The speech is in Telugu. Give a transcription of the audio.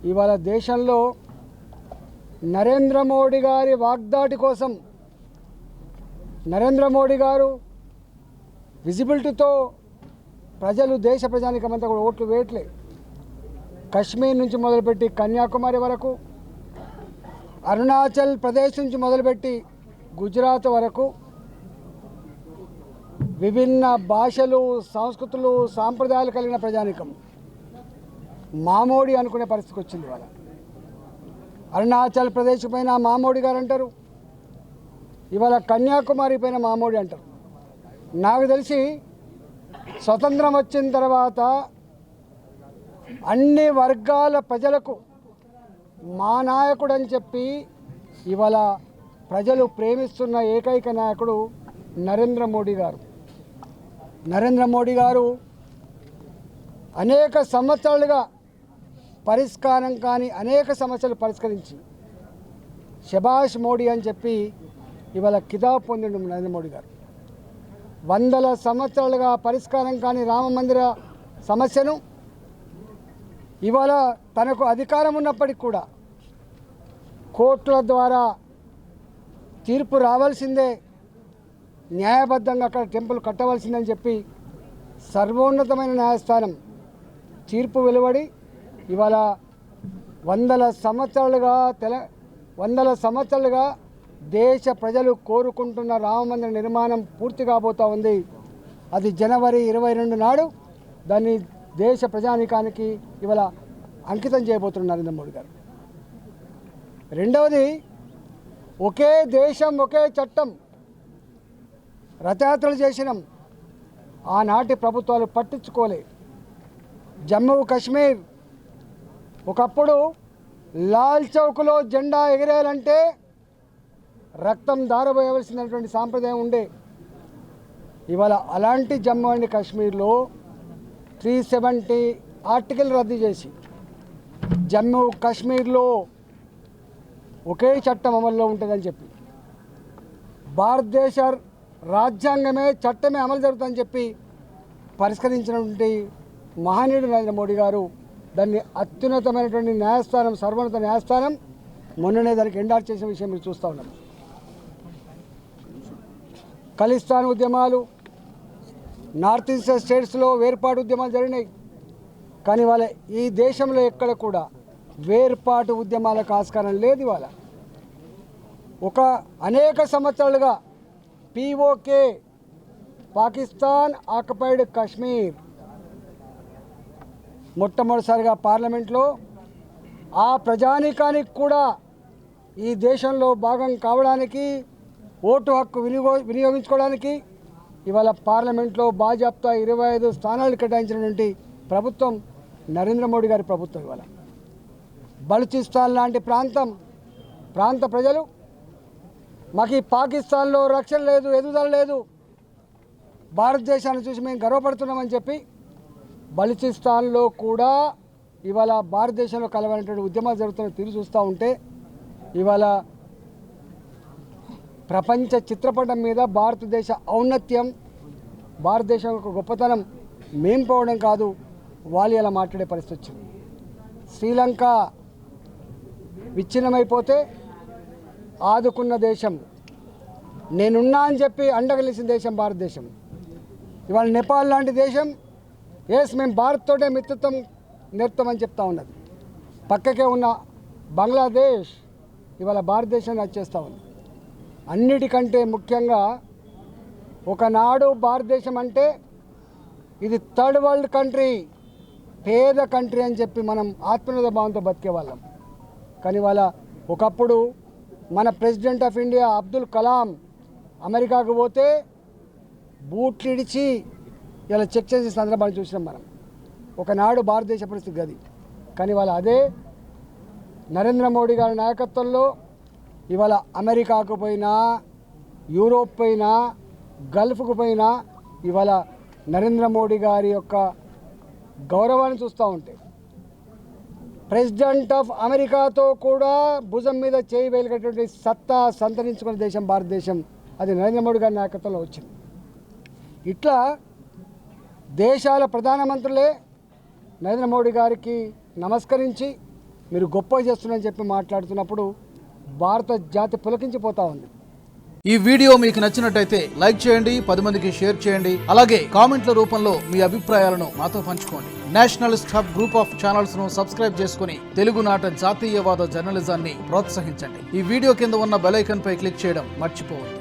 ఇవాళ దేశంలో నరేంద్ర మోడీ గారి వాగ్దాటి కోసం నరేంద్ర మోడీ గారు విజిబిలిటీతో ప్రజలు దేశ ప్రజానికమంతా కూడా ఓట్లు వేయట్లే. కశ్మీర్ నుంచి మొదలుపెట్టి కన్యాకుమారి వరకు, అరుణాచల్ ప్రదేశ్ నుంచి మొదలుపెట్టి గుజరాత్ వరకు విభిన్న భాషలు, సంస్కృతులు, సాంప్రదాయాలు కలిగిన ప్రజానికం మామోడి అనుకునే పరిస్థితికి వచ్చింది. ఇవాళ అరుణాచల్ ప్రదేశ్ పైన మామోడి గారు అంటారు, ఇవాళ కన్యాకుమారి పైన మామోడి అంటారు. నాకు తెలిసి స్వతంత్రం వచ్చిన తర్వాత అన్ని వర్గాల ప్రజలకు మా నాయకుడు అని చెప్పి ఇవాళ ప్రజలు ప్రేమిస్తున్న ఏకైక నాయకుడు నరేంద్ర మోడీ గారు. నరేంద్ర మోడీ గారు అనేక సంవత్సరాలుగా పరిష్కారం కాని అనేక సమస్యలు పరిష్కరించి శభాష్ మోడీ అని చెప్పి ఇవాళ కితాబ్ పొందిండు నరేంద్ర మోడీ గారు. వందల సంవత్సరాలుగా పరిష్కారం కాని రామ మందిర సమస్యను ఇవాళ తనకు అధికారం ఉన్నప్పటికీ కూడా కోర్టుల ద్వారా తీర్పు రావాల్సిందే, న్యాయబద్ధంగా అక్కడ టెంపుల్ కట్టవలసిందని చెప్పి సర్వోన్నతమైన న్యాయస్థానం తీర్పు వెలువడి ఇవాళ వందల సంవత్సరాలుగా దేశ ప్రజలు కోరుకుంటున్న రామమందిర నిర్మాణం పూర్తి కాబోతూ ఉంది. అది జనవరి 22 నాడు దాన్ని దేశ ప్రజానీకానికి ఇవాళ అంకితం చేయబోతున్నారు నరేంద్ర మోడీ గారు. రెండవది, ఒకే దేశం ఒకే చట్టం రథయాత్రలు చేసినాం, ఆనాటి ప్రభుత్వాలు పట్టించుకోలే. జమ్మూ కాశ్మీర్ ఒకప్పుడు లాల్ చౌక్లో జెండా ఎగిరేయాలంటే రక్తం దారబోయవలసినటువంటి సాంప్రదాయం ఉండే. ఇవాళ అలాంటి జమ్మూ అండ్ కాశ్మీర్లో 370 ఆర్టికల్ రద్దు చేసి జమ్మూ కాశ్మీర్లో ఒకే చట్టం అమల్లో ఉంటుందని చెప్పి భారతదేశ రాజ్యాంగమే చట్టమే అమలు జరుగుతుందని చెప్పి పరిష్కరించినటువంటి మహనీయుడు నరేంద్ర మోడీ గారు దాన్ని అత్యున్నతమైనటువంటి న్యాయస్థానం, సర్వోన్నత న్యాయస్థానం మొన్ననే దానికి ఎండార్స్ చేసిన విషయం మీరు చూస్తూ ఉన్నారు. ఖలిస్తాన్ ఉద్యమాలు, నార్త్ ఈస్ట్ స్టేట్స్లో వేర్పాటు ఉద్యమాలు జరిగినాయి. కానీ వాళ్ళ ఈ దేశంలో ఎక్కడ కూడా వేర్పాటు ఉద్యమాలకు ఆస్కారం లేదు. ఇవాళ అనేక సంవత్సరాలుగా POK, పాకిస్తాన్ ఆక్యుపైడ్ కాశ్మీర్, మొట్టమొదటిసారిగా పార్లమెంట్లో ఆ ప్రజానీకానికి కూడా ఈ దేశంలో భాగం కావడానికి, ఓటు హక్కు వినియోగించుకోవడానికి ఇవాళ పార్లమెంట్లో బాజాప్తా 25 స్థానాలు కేటాయించినటువంటి ప్రభుత్వం నరేంద్ర మోడీ గారి ప్రభుత్వం. ఇవాళ బలూచిస్తాన్ లాంటి ప్రాంత ప్రజలు మాకు ఈ పాకిస్తాన్లో రక్షణ లేదు, ఎదుగుదల లేదు, భారతదేశాన్ని చూసి మేము గర్వపడుతున్నామని చెప్పి బలూచిస్తాన్లో కూడా ఇవాళ భారతదేశంలో కలవాలనేటువంటి ఉద్యమాలు జరుగుతున్న తీరు చూస్తూ ఉంటే ఇవాళ ప్రపంచ చిత్రపటం మీద భారతదేశ ఔన్నత్యం, భారతదేశం యొక్క గొప్పతనం మేం పోవడం కాదు, వాళ్ళు ఇలా మాట్లాడే పరిస్థితి వచ్చింది. శ్రీలంక విచ్ఛిన్నమైపోతే ఆదుకున్న దేశం, నేనున్నా అని చెప్పి అండగలిసిన దేశం భారతదేశం. ఇవాళ నేపాల్ లాంటి దేశం మేము భారత్తోటే మిత్రత్వం నేర్పుతామని చెప్తా ఉన్నది. పక్కకే ఉన్న బంగ్లాదేశ్ ఇవాళ భారతదేశాన్ని వచ్చేస్తూ ఉంది. అన్నిటికంటే ముఖ్యంగా ఒకనాడు భారతదేశం అంటే ఇది థర్డ్ వరల్డ్ కంట్రీ, పేద కంట్రీ అని చెప్పి మనం ఆత్మీయత భావంతో బతికేవాళ్ళం. కానీ వాళ్ళ ఒకప్పుడు మన president of India Abdul Kalam అమెరికాకు పోతే బూట్లు ఇడిచి ఇలా చెక్ చేసే సందర్భాన్ని చూసినాం మనం. ఒకనాడు భారతదేశ పరిస్థితి గది. కానీ వాళ్ళ అదే నరేంద్ర మోడీ గారి నాయకత్వంలో ఇవాళ అమెరికాకు పోయినా, యూరోప్ పోయినా, గల్ఫ్కు పోయినా ఇవాళ నరేంద్ర మోడీ గారి యొక్క గౌరవాన్ని చూస్తూ ఉంటే ప్రెసిడెంట్ ఆఫ్ అమెరికాతో కూడా భుజం మీద చేయి వేలుగేటువంటి సత్తా సంతరించుకున్న దేశం భారతదేశం. అది నరేంద్ర మోడీ గారి నాయకత్వంలో వచ్చింది. ఇట్లా దేశాల ప్రధానమంత్రులే నరేంద్ర మోడీ గారికి నమస్కరించి మీరు గొప్ప చేస్తున్నారని చెప్పి మాట్లాడుతున్నప్పుడు భారత జాతి పులకించిపోతూ ఉంది. ఈ వీడియో మీకు నచ్చినట్టయితే లైక్ చేయండి, 10 మందికి షేర్ చేయండి. అలాగే కామెంట్ల రూపంలో మీ అభిప్రాయాలను మాతో పంచుకోండి. Nationalist hub group of channels ను సబ్స్క్రైబ్ చేసుకుని తెలుగునాట జాతీయవాద జర్నలిజాన్ని ప్రోత్సహించండి. ఈ వీడియో కింద ఉన్న బెల్ ఐకాన్ పై క్లిక్ చేయడం మర్చిపోవద్దు.